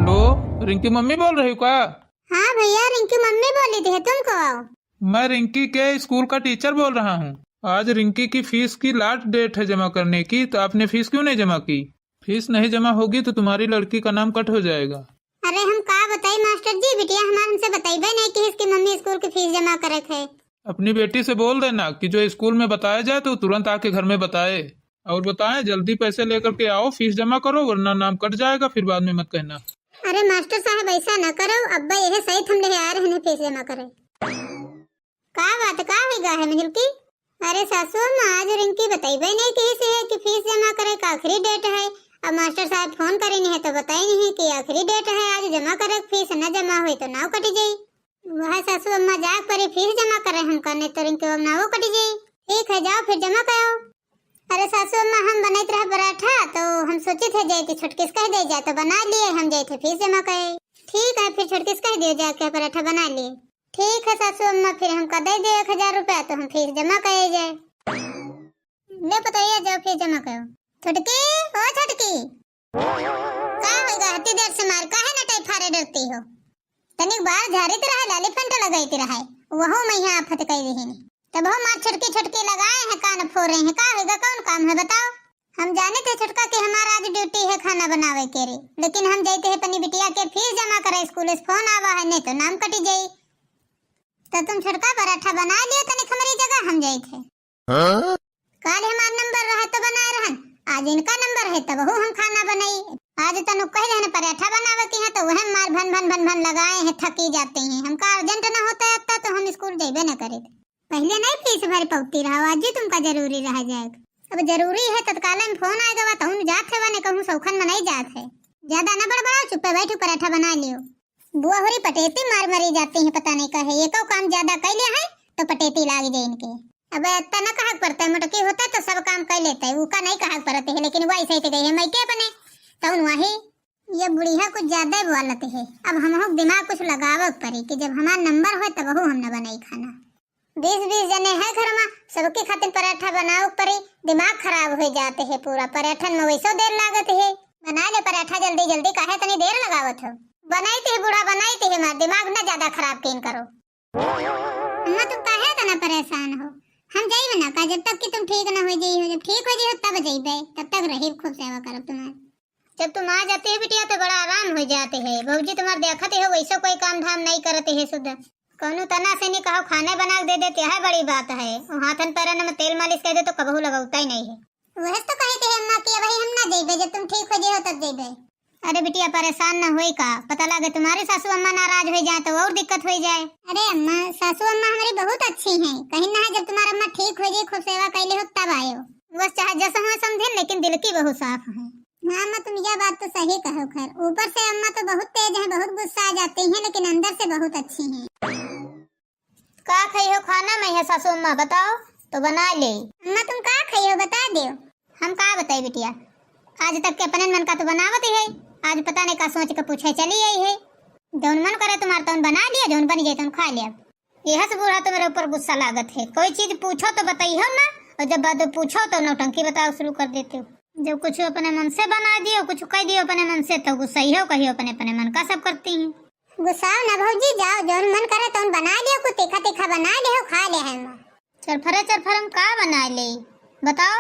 Hello, Rinki mummy बोल रही हो क्या? हाँ भैया, रिंकी मम्मी बोली थी, तुम कब आओ? मैं रिंकी के स्कूल का टीचर बोल रहा हूँ। आज रिंकी की फीस की लास्ट डेट है जमा करने की, तो आपने फीस क्यों नहीं जमा की? फीस नहीं जमा होगी तो तुम्हारी लड़की का नाम कट हो जाएगा। अरे हम का बताई मास्टर जी, बिटिया हमारे हमसे बताइबे नहीं कि इसकी मम्मी स्कूल की फीस जमा करे थे। अपनी बेटी से बोल देना कि जो स्कूल में बताया जाए तो तुरंत आके घर में बताए, और बताएं जल्दी पैसे लेकर के आओ, फीस जमा करो वरना नाम कट जाएगा, फिर बाद में मत कहना। अरे मास्टर साहब ऐसा न करो, अब्बा यह सही हम ले आ रहे हैं फीस जमा करे। का बात का होगा है मिहिल की? अरे सासू माँ, आज रिंकी बताइबे नहीं कहीं से है कि फीस जमा करे का आखिरी डेट है। अब मास्टर साहब फोन करे नहीं है तो बताई नहीं कि आखिरी डेट है, आज जमा करे, फीस न जमा हुई तो नाव कटी जाये। वह सासू अम्मा जाग पर फीस जमा करे हम करने तो रिंकी अब नाव कटी जाये। ठीक है, जाओ फिर जमा करो। अरे सासू अम्मा, हम बनाते रहे पराठा तो हम सोचे थे जाए छुटकिस कह दे जाए तो बना लिए, हम जाए थे फीस जमा करे। ठीक है, फिर छुटकिस कह दिए जाके पराठा बना लिए। ठीक है सासू अम्मा, फिर हमका दे दे 1000 रुपया तो हम फीस जमा करे जाए। ले बताइए, जाओ फीस जमा करो। छुटकी, ओ छुटकी, का होगा हती देर से मार काहे न टाइप फारे डरती हो? तनिक बार झाड़ीत रहे, लाली फंटा लगाईती रहे, वहु मैं यहाँ आफत कह रही नहीं। तब हम मार छटकी छटकी लगाए हैं, कान फोड़ रहे हैं, का होगा कौन काम है बताओ? हम जाने थे छटका के हमारा आज ड्यूटी है खाना बनावे के रे, लेकिन हम जाते हैं पनी बिटिया के फीस जमा करे, स्कूल से फोन आवा है नहीं तो नाम कटी जाई। तो तुम छटका पराठा बना लियो तनिक हमारी जगह, हम जाए थे। काल हमारा नंबर रहा तो बनाए रहन, आज इनका नंबर है तब हम खाना बनाई। आज तनु कह रहे पराठा बनावे की है तो वह मार भन भन भन भन लगाए हैं, थकी जाते हैं। हमका अर्जेंट न होता है तो हम स्कूल जाबे न करे। पहले नहीं फीस भरी पौती रहा, आज ही तुमका जरूरी रह जाएगा। अब जरूरी है तत्काल में फोन आएगा तो हम जात है वने कहूं सौखन में नहीं जात है। ज्यादा न बड़बड़ाओ, चुप बैठो पराठा बना लियो। बुआ होरी पटेती मार मरी जाती है, पता नहीं कहे एको काम ज्यादा कर लिया है तो पटेती लाग जाए इनके। अब इतना न कहा पड़ता है, मोटकी होता है तो सब काम कर लेता है, उसका नहीं कहा पड़ते है, लेकिन वही सही गई है मैं के बने तो वही ये बुढ़िया कुछ ज्यादा बोलत है। अब हम दिमाग कुछ लगाव पड़ी कि जब हमारा नंबर हो तब हम न बनाई खाना। 20-20 जने हैं घर में, सबके खातिर पराठा बनाओ पड़ी, दिमाग खराब हो जाते हैं पूरा। पराठा में वैसो देर लागत है, बना ले पराठा जल्दी जल्दी, काहे तनी देर लगावत हो? बनाईते है बूढ़ा बनाईते है, मार दिमाग न ज्यादा खराब केन करो। अम्मा तुम काहे तना परेशान हो? हम जाइबे ना का, जब तक कि तुम ठीक न हो जाई हो, जब ठीक हो जाई हो तब जाइबे, तब तक रही खूब सेवा करब तुम्हारी। जब तुम आ जाते हो बिटिया तो बड़ा आराम हो जाते है। बहूजी तुम्हारे देखते हो वैसे कोई काम धाम नहीं करते है, शुद्ध कौनो तना से नहीं कहो खाने बना दे देते है, बड़ी बात है। हाथन पैरन में तेल मालिश कर दे तो कबहू लगाता ही नहीं है। वह तो कहते हैं अम्मा कि भाई हम ना जाइबे, जब तुम ठीक हो जाओ तब जाइबे। अरे बिटिया परेशान न होई का, पता लगे तुम्हारी सासू अम्मा नाराज हो जाए तो और दिक्कत हो जाए। अरे अम्मा, सासू अम्मा हमारी बहुत अच्छी हैं, कहीं ना है जब तुम्हारा अम्मा ठीक हो जाए खूब सेवा कैले हो तब आयो। बस चाहे जैसा हो समझे, लेकिन दिल की बहुत साफ है। हाँ अम्मा, तुम यह बात तो सही कहो। खैर ऊपर से अम्मा तो बहुत तेज है, बहुत गुस्सा आ जाती हैं, लेकिन अंदर से बहुत अच्छी हैं। का खाई हो खाना में है सासू अम्मा बताओ तो बना ले। अम्मा तुम का खाई हो बता दो। हम का बताई बिटिया, आज तक के अपने मन का तो बनावत है, आज पता नहीं का सोच के पूछे चली आई है। जौन मन करे तुम्हारा तो बना लिया, जौन बन जाए तुम खा लिया। यह से बूढ़ा तो मेरे ऊपर गुस्सा लागत है, कोई चीज पूछो तो बताइए ना, और जब बात पूछो तो नौटंकी बताओ शुरू कर देते हो। जब कुछ अपने मन से बना दियो, कुछ कह दियो अपने मन से तो गुस्सा ही हो, कहियो अपने अपने मन का सब करती हैं। गुस्साओ ना भौजी, जाओ जौन मन करे तो बना लियो, कुछ तीखा तीखा बना लियो, खा ले है। चरफरम का बना ले बताओ,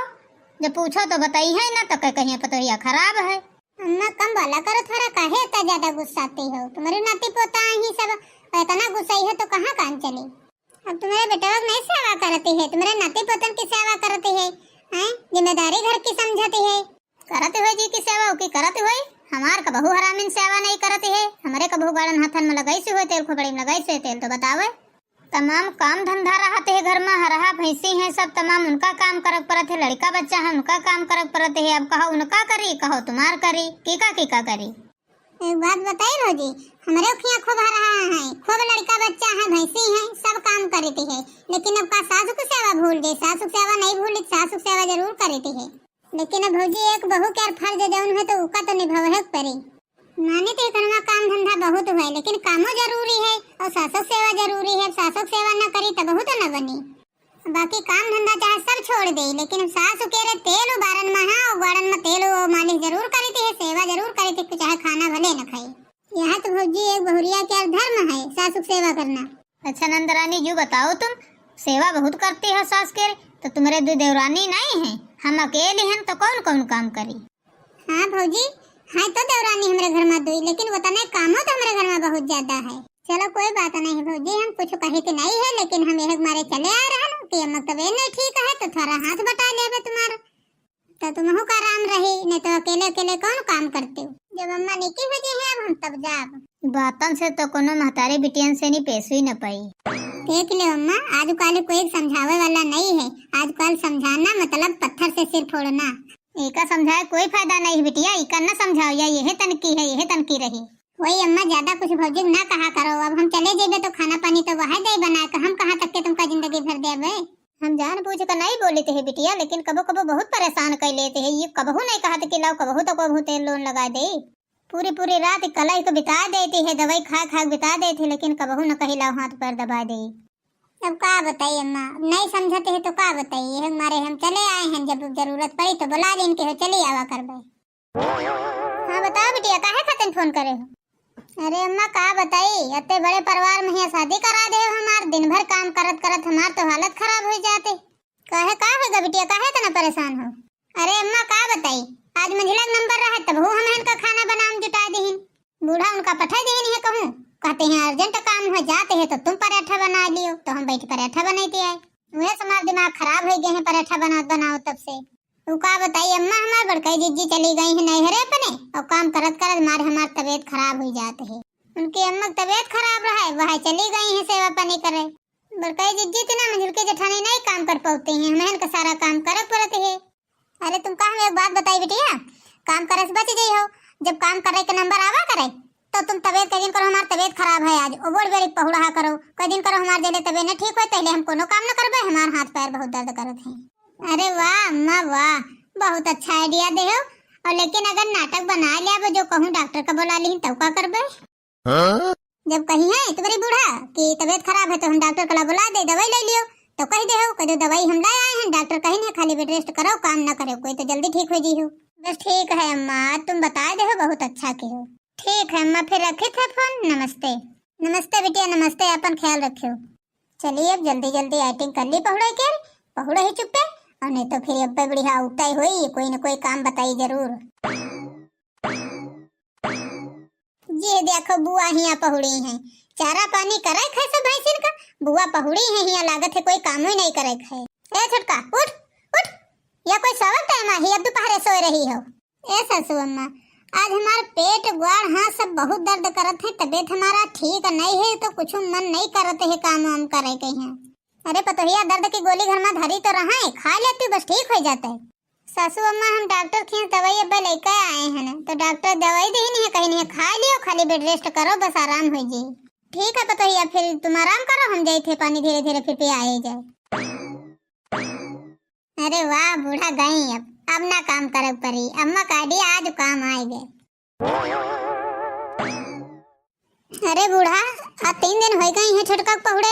जब पूछो तो बताई है ना तो कहीं पतोहिया खराब है। अम्मा कम बोला करो थोड़ा, काहे इतना ज्यादा गुस्साती हो? तुम्हारे नाती पोता ही सब इतना गुस्साई है तो कहाँ काम चले? अब तुम्हारे बेटा नहीं सेवा करती है, तुम्हारे नाती पोतन की सेवा करती है, हैं? जिम्मेदारी घर की समझती है, करते हुए जी की सेवा की करते हुए। हमार का बहू हरामिन सेवा नहीं करती है, हमारे का बहू गाड़न हाथन में लगाई से हुए तेल खोपड़ी में लगाई से तेल तो बतावे। तमाम काम धंधा रहते है घर में, हरहा भैंसी है सब तमाम उनका काम करक पड़त है, लड़का बच्चा है उनका काम करक पड़त है। अब कहो उनका करी, कहो तुम्हार करी, कीका करी। एक बात बताई भौजी, हमारे खिया खूब हरहा है, खूब लड़का बच्चा है, भैंसी है, सब काम करती है, लेकिन अब का सासू की सेवा भूल गई। सासू सेवा नहीं भूली, सासू सेवा जरूर करती है, लेकिन अब भौजी एक बहू के फर्ज जौन है तो उसका तो निभावे पड़ी। माने तो करना काम धंधा बहुत है, लेकिन कामो जरूरी है और सासू सेवा जरूरी है। सासू सेवा न करी तो बहुत न बनी। बाकी काम धंधा चाहे सब छोड़ दे, लेकिन सासू के रे तेल उबारन में है और गाड़न में तेल मालिश जरूर करी थी, सेवा जरूर करी थी, चाहे खाना भले न खाई। देवरानी जो बताओ तुम सेवा बहुत करती है सास के, तो तुम्हारे दो देवरानी नहीं है, हम अकेले हैं तो कौन कौन काम करी। हाँ भौजी, हाँ तो देवरानी हमारे घर में दुई, लेकिन वो तने कामों तो हमारे घर में बहुत ज्यादा है। चलो कोई बात नहीं भौजी, हम कुछ कहे के नहीं है, लेकिन हम एक मारे चले आ रहे हैं कि अम्मा तबीयत नहीं ठीक है तो थोड़ा हाथ बटा लेबे तुम्हारा, तो तुम्हें का आराम रही, नहीं तो अकेले अकेले कौन काम करते हो। जब अम्मा निकी हो गई है अब हम तब जाब। बातन से तो कोनो महतारी बिटियन से नहीं पेश ही न पाई। देख लो अम्मा, आजकल कोई समझावे वाला नहीं है, आजकल समझाना मतलब पत्थर से सिर फोड़ना। एका समझाए कोई फायदा नहीं बिटिया, इका न समझाओ, या यह तनकी है यह तनकी रही। वही अम्मा ज्यादा कुछ भौजी ना कहा करो, अब हम चले जेबे तो खाना पानी तो वह दे बना के, हम कहाँ तक के तुमका जिंदगी भर देबे। हम जान बूझ कर नहीं बोलते है बिटिया, लेकिन कबो कबो बहुत परेशान कर लेते है। ये कबहू नहीं कहा कि लाओ कबहू तो कबहू तेल लोन लगा दे, पूरी पूरी रात कलाई को बिता देती है, दवाई खा खा बिता देती, लेकिन कबहू न कही लाओ हाथ पैर दबा दे। अब का बताइए अम्मा, नहीं समझते है तो का बताइए, हमारे हम चले आए हैं, जब जरूरत पड़ी तो बुला लें के हो चले आवा करबे। हाँ बताओ बिटिया, काहे खातिर फोन करे हो। अरे अम्मा का बताई, इतने बड़े परिवार में ही शादी करा दे हमार, दिन भर काम करत करत हमार तो हालत खराब हो जाते। काहे का होगा बिटिया, काहे इतना परेशान हो। अरे अम्मा का बताई, आज मंझिला नंबर रहा तब वो हम इनका खाना बनाम जुटा दीहिन, बूढ़ा उनका पठा देहिन है, कहूँ कहते हैं अर्जेंट काम हो जाते हैं तो तुम पराठा बना लियो, तो हम बैठ पराठा बनाते आए। वह हमारा दिमाग खराब हो गए हैं पराठा बनाओ तब से। तू का बताई अम्मा, हमारे बड़काई जीजी चली गई है नैहरे अपने, और काम करत करत मारे हमारी तबीयत खराब हो जाते है। उनकी अम्मा तबीयत खराब रहा, वह चली गई है सेवा पानी करे। बड़काई जीजी तना मंझिल के जेठानी नहीं काम कर पाते हैं, हमें का सारा काम करे पड़ते है। अरे तुम का हमें एक बात बताई बिटिया, काम करे से बच गई हो, जब काम करे के नंबर आवा करे तो तुम तबीयत कहीं करो हमारी तबीयत खराब है आज, ओ बोल बेरी पहुड़ा करो, कई दिन करो हमारे जले तबीयत न ठीक हो पहले हम कोनो काम न करबे, हमारे हाथ पैर बहुत दर्द करत हैं। अरे वाह अम्मा वाह, बहुत अच्छा आइडिया दे हो। और लेकिन अगर नाटक बना लिया जो कहूँ डॉक्टर का बुला ली तब का करबे। जब कहीं है तो बड़ी बूढ़ा कि तबीयत खराब है तो हम डॉक्टर का बुला दे, दवाई ले लियो, तो कह दे हो कदो दवाई हम लाए आए हैं, डॉक्टर कहीं नहीं खाली बेड रेस्ट करो, काम न करो, कोई तो जल्दी ठीक हो जी हो। बस ठीक है अम्मा, तुम बता दे हो, बहुत अच्छा के हो। ठीक है अम्मा, फिर रखे थे फोन। नमस्ते। नमस्ते बिटिया नमस्ते, अपन ख्याल रखियो। चलिए अब जल्दी जल्दी एक्टिंग कर ली पहुड़ा के, पहुड़ा ही चुप्पे, और नहीं तो फिर अब्बे बढ़िया उठता ही हुई, कोई न कोई काम बताई जरूर। ये देखो बुआ हिया पहुड़ी हैं, चारा पानी करे खे सब भैंसिन का, बुआ पहुड़ी है हिया, लागत है कोई काम ही नहीं करे खे। ए छोटका उठ उठ, या कोई सवा टाइम ही, अब दोपहर सोए रही हो। ए सासू अम्मा, आज हमारा पेट गुआड़ हाँ सब बहुत दर्द करत है, तबीयत हमारा ठीक नहीं है, तो कुछ मन नहीं करते है काम वाम करे के हैं। अरे पतोहिया दर्द की गोली घर में धरी तो रहा है, खा लेती बस ठीक हो जाता है। सासू अम्मा हम डॉक्टर के दवाई अब लेकर आए हैं, तो डॉक्टर दवाई दी नहीं है, कहीं नहीं खा लियो, खाली बेड रेस्ट करो बस आराम हो जी। ठीक है पतोहिया, फिर तुम आराम करो, हम जाए थे पानी धीरे धीरे फिर पे आए जाए। अरे वाह बूढ़ा गई, अब ना काम करे परी, अम्मा का आइडिया आज काम आए गए। अरे बूढ़ा आज 3 दिन हो गए हैं छोटका पहुड़े,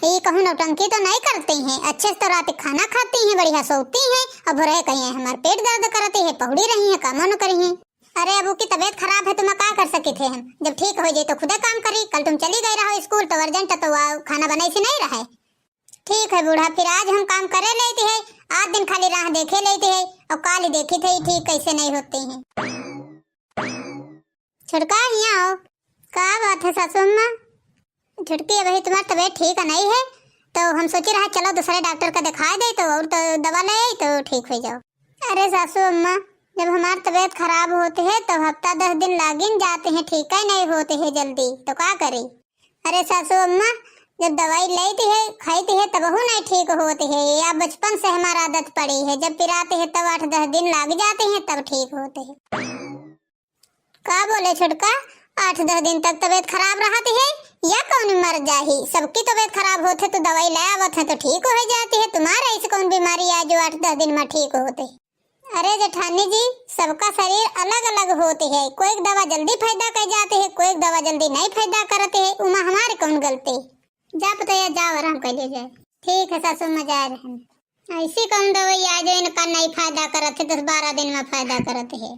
ये कहूँ नौटंकी तो नहीं करते हैं, अच्छे से तो रात खाना खाती हैं, बढ़िया सोती हैं, अब भोरे कहीं हमारे पेट दर्द करते हैं, पहुड़ी रही हैं, काम न करी हैं। अरे अब की तबीयत खराब है तो मैं क्या कर सके थे, हम जब ठीक हो जाए तो खुदे काम करी, कल तुम चली गई रहो स्कूल तो अर्जेंट तो खाना बनाई से नहीं रहे। ठीक है बूढ़ा, फिर आज हम काम करे लेते है, आज दिन खाली राह देखे लेते है, और काली देखी थे ठीक कैसे नहीं होते हैं। छुटका यहाँ आओ, क्या बात है सासू अम्मा। छुटकी अभी तुम्हारी तबीयत ठीक नहीं है, तो हम सोचे रहे चलो दूसरे डॉक्टर का दिखा दे तो और तो दवा ले आई तो ठीक हो जाओ। अरे सासू अम्मा, जब हमारी तबीयत खराब होती है तो हफ्ता 10 दिन लागिन जाते हैं, ठीक है नहीं होते हैं जल्दी, तो क्या करे। अरे सासू अम्मा, जब दवाई लेती है खाती है तब वो नहीं ठीक होती है, या बचपन से हमारा आदत पड़ी है, जब पिराते हैं तब 8-10 दिन लग जाते हैं तब ठीक होते हैं। क्या बोले छुटका, 8-10 दिन तक तबीयत खराब रहती है या कौन मर जाही, सबकी तबीयत खराब होते तो दवाई ले आवत है तो ठीक हो जाती है, तुम्हारा ऐसी कौन बीमारी है जो 8-10 दिन में ठीक होते। अरे जेठानी जी, सबका शरीर अलग अलग होते है, कोई दवा जल्दी फायदा कर जाते है, कोई दवा जल्दी नहीं फायदा करते है, उमा हमारी कौन गलती। जा पता है जाओ आराम कर ले जाए। ठीक है सासू मजा आ रहे हैं, ऐसी कौन दवाई आ जो इनका नहीं फायदा करते 10-12 दिन में फायदा करते है,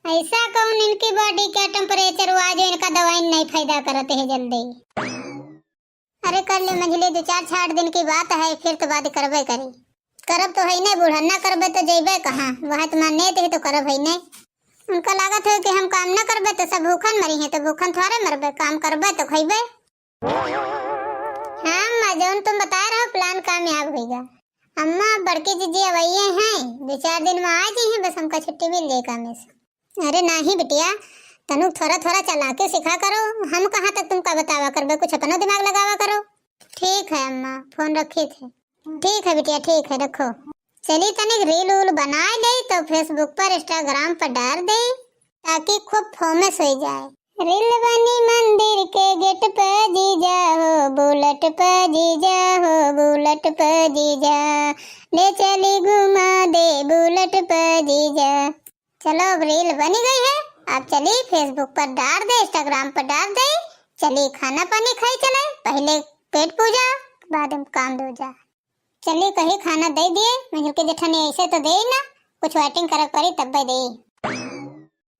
ऐसा कौन इनकी बॉडी का टेम्परेचर हुआ जो इनका दवाई नहीं फायदा करते है जल्दी। अरे कर ले मंझली, 2-4 दिन की बात है, फिर तो बात करबे करी। करब तो है नहीं, बुढ़न्ना करबे तो जेबे कहाँ, वह तो माने थे तो करब है नहीं। उनका लागत है कि हम काम न करबे तो सब भूखन मरी है, तो भूखन थोड़े मरबे, काम करबे तो खइबे। हाँ अम्मा, जौन तुम बता रहे हो प्लान कामयाब होगा। अम्मा बड़की जीजी अवैये हैं, 2-4 दिन में आ जाइए, बस हमका छुट्टी मिल जाए काम से। अरे नहीं बिटिया, तनु थोड़ा थोड़ा चला के सिखा करो, हम कहाँ तक तुमका बतावा करबे, कुछ अपना दिमाग लगावा करो। ठीक है अम्मा, फोन रखे थे। ठीक है बिटिया, ठीक है, रखो। चलिए तनिक रील उल बना दे तो फेसबुक पर इंस्टाग्राम पर डाल दे, ताकि खूब फेमस हो जाए। रील बनी मंदिर के गेट पे जीजा हो, बुलेट पे जीजा हो, बुलेट पे जीजा, ले चली घुमा दे बुलेट पे जीजा। चलो अब रील बनी गई है, अब चलिए फेसबुक पर डाल दे, इंस्टाग्राम पर डाल दे। चलिए खाना पानी खाई चले, पहले पेट पूजा, बाद में काम दूजा। चलिए कहीं खाना दे दिए, मंजुल के जेठानी ऐसे तो दे ना, कुछ वेटिंग कर करी तब दे।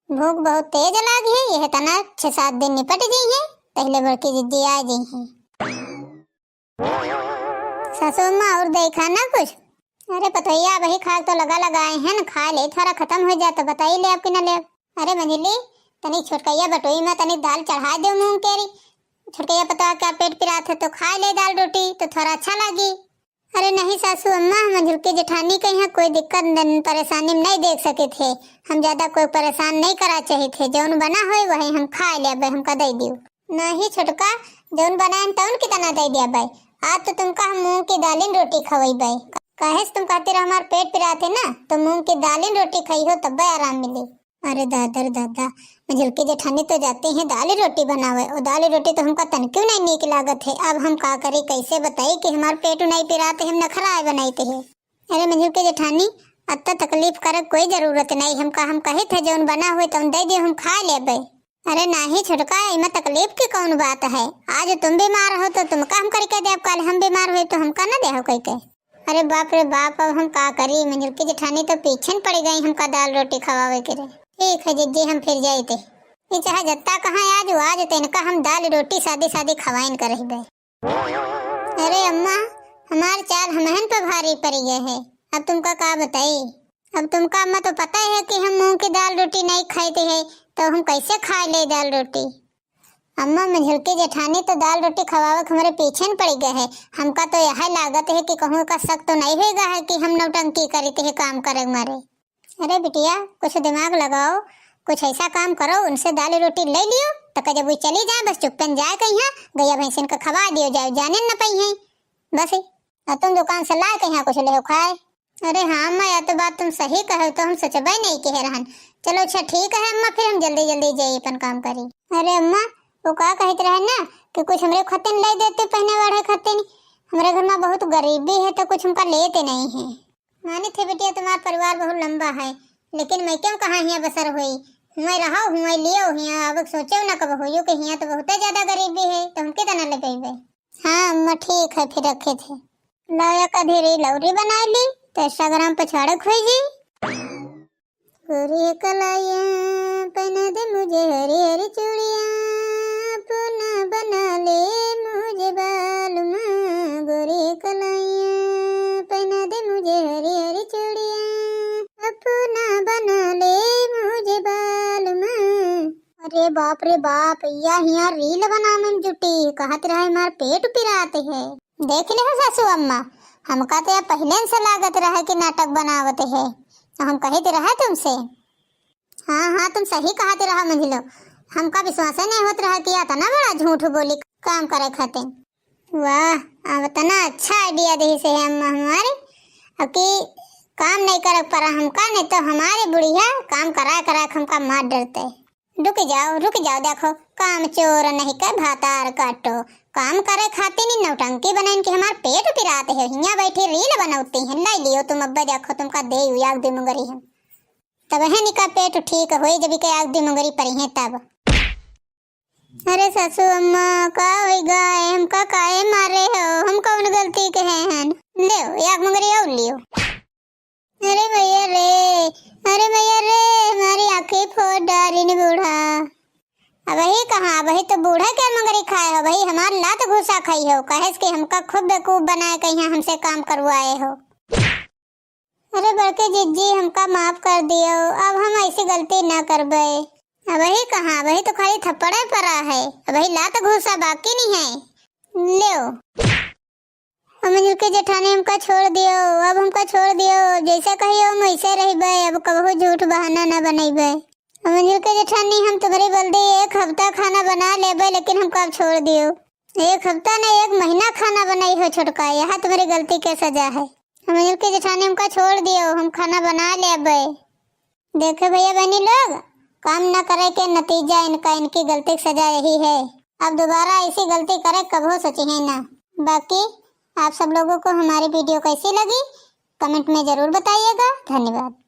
भूख बहुत तेज लगी है, यह तना 6-7 दिन निपट गई है, पहले बड़की जिद्दी आ गई है। सासू माँ और दे खाना कुछ? अरे पतैया वही खा तो लगा लगाए हैं ना, खा ले, थोड़ा खत्म हो जाए तो बताइए ले आपकी न ले। अरे मंजिली तनी छोटकैया बटोई में तनी दाल चढ़ा दो मूंग केरी, छोटकैया पता क्या पेट पिरात है तो खा ले दाल रोटी तो थोड़ा अच्छा लगी। अरे नहीं सासू अम्मा, मंजुल की जेठानी के यहाँ कोई दिक्कत परेशानी नहीं देख सके थे, हम ज्यादा कोई परेशान नहीं करा चाहे थे, जौन बना हो वही हम खा ले, हमका दे दियो। नहीं छोटका, जौन बनाए तौन कितना दे दिया भाई, आज तो तुमका हम मूंग की दालिन रोटी खवाई भाई, कहे तुम कहते रहो हमारे पेट पिराते ना, तो मूंग की दालिन रोटी खाई हो तब आराम मिले। अरे दादा दादा, मंजुल की जेठानी तो जाती हैं दाली रोटी बनावे, और दाली रोटी तो हमका तन क्यों नहीं नीक लागत है, अब हम का करी, कैसे बताई कि हमारे पेट नहीं पिराते, हम नखरा बनाते हैं। अरे मंजुल की जेठानी अत्ता तकलीफ करे कोई जरूरत नहीं, हम कहे थे जौन बना हुए तुम दे दियो, हम खा लेबे। अरे नहीं छोटका, इमा तकलीफ की कौन बात है, आज तुम बीमार हो तो तुमका हम करके दे, कल हम बीमार हुए तो हमका न दे हो कह के। अरे बाप रे बाप, अब हम का करी, मंजुल की जेठानी तो पीछे पड़ गई हमका दाल रोटी खवावे के रे। ठीक है जिज्जी, हम फिर जाए थे, ये चाहे जत्ता कहाँ आज तेनका हम दाल रोटी सादी खवाइन कर रही। अरे अम्मा, हमार चाल हमहन पे भारी पड़ गए है, अब तुमका का बताई, अब तुमका अम्मा तो पता है कि हम मूंग की दाल रोटी नहीं खाते हैं, तो हम कैसे खा ले दाल रोटी। अम्मा मंजुल की जेठानी तो दाल रोटी खवावक हमारे पीछे पड़ गए है, हमका तो यह लागत है कि कहूँ का शक तो नहीं होगा है कि हम नौटंकी करते है काम करे मारे। अरे बिटिया कुछ दिमाग लगाओ, कुछ ऐसा काम करो, उनसे दाल रोटी ले लियो, तो जब वो चली जाए बस चुपन जाए कहीं गैया भैंसिन का खवा दियो जाए, जाने न पाई है बस, तुम दुकान से लाए कहीं कुछ ले खाए। अरे हाँ अम्मा, यह तो बात तुम सही कहो, तो हम सोचबे नहीं कह रहन। चलो अच्छा ठीक है अम्मा, फिर हम जल्दी जल्दी जाइए अपन काम करी। अरे अम्मा वो का कहते रहे ना कि कुछ हमरे खतन ले देते, पहने वाले खतन, हमारे घर में बहुत गरीबी है तो कुछ हमका लेते नहीं है। माने थे बेटिया तुम्हारा परिवार बहुत लंबा है, लेकिन मैं क्यों कहाँ यहाँ बसर हुई, हुआ रहा हुआ लियो हिया, अब सोचो ना कब हो कि हिया तो बहुत ज्यादा गरीबी है, तो हम कितना ले पेबे। हाँ अम्मा ठीक है, फिर रखे थे लाया कधेरी लौरी बना ली तो इंस्टाग्राम पर छाड़क हुई जी। गोरी कलाइया पहना दे मुझे हरी हरी चूड़िया, अपना बना ले मुझे बालुमा, गोरी कलाइया पहना दे मुझे हरी हरी चूड़िया, अपना बना ले मुझे बालुमा। अरे बाप रे बाप, यहाँ रील बनाने में जुटी, कहते रहे हमारे पेट पिराते है। देख ले हो सासू अम्मा, हमका तो पहले से लागत रहा कि नाटक बनावते है, तो हम कहते रहा तुमसे। हाँ हाँ तुम सही कहते रहा मंजिलो, हमका विश्वास नहीं होता रहा कि इतना बड़ा झूठ बोली काम करे खाते। वाह, अब इतना अच्छा आइडिया दे से है अम्मा हमारे, अब कि काम नहीं कर पा हमका, नहीं तो हमारे बुढ़िया काम करा करा हमका मार डरते। रुक जाओ देखो, काम चोर नहीं कर भातार काटो, काम करे खाते नहीं नौटंकी बनाइन के हमारे पेट पिराते है, यहाँ बैठी रील बनाती हैं, नहीं लियो तुम अब्बा देखो तुमका दे आग दी मुंगरी है, तब है निका पेट ठीक हो जब के आग दी मुंगरी पड़ी है तब। अरे सासू अम्मा का होगा, हमका काहे मारे हो, हम कौन गलती के हैं, ले आग मुंगरी और लियो। अरे भैया रे हमारी आंखें फोड़ डाली ने बूढ़ा। अब वही कहाँ, वही तो बूढ़ा क्या मगरी खाए हो, वही हमार लात घुसा खाई हो, कहेस कि हमका खूब बेवकूफ बनाए कहीं हमसे काम करवाए हो। अरे बड़के जिज्जी हमका माफ कर दियो, अब हम ऐसी गलती ना करबे। अब वही कहाँ, वही तो खाली थप्पड़े पड़ा है, वही लात घुसा बाकी नहीं है। ले मंजुल के जेठानी हमका छोड़ दियो, अब हमका छोड़ दियो, जैसे कहियो हम वैसे रहिबे, अब कबहू झूठ बहाना न बनैबे। मंजुल के जेठानी हम तुम्हारी बल्दी 1 हफ्ता खाना बना लेबे, लेकिन हमको अब छोड़ दियो। 1 हफ्ता नहीं 1 महीना खाना बनाई हो छोटका, यहाँ तुम्हारी गलती के सजा है। मंजुल के जेठानी हमका छोड़ दियो, हम खाना बना लेबे। देखे भैया बहनी लोग, काम न करे के नतीजा इनका, इनकी गलती की सजा यही है। अब दोबारा ऐसी गलती करे कबो सोची है ना। बाकी आप सब लोगों को हमारी वीडियो कैसी लगी कमेंट में जरूर बताइएगा। धन्यवाद।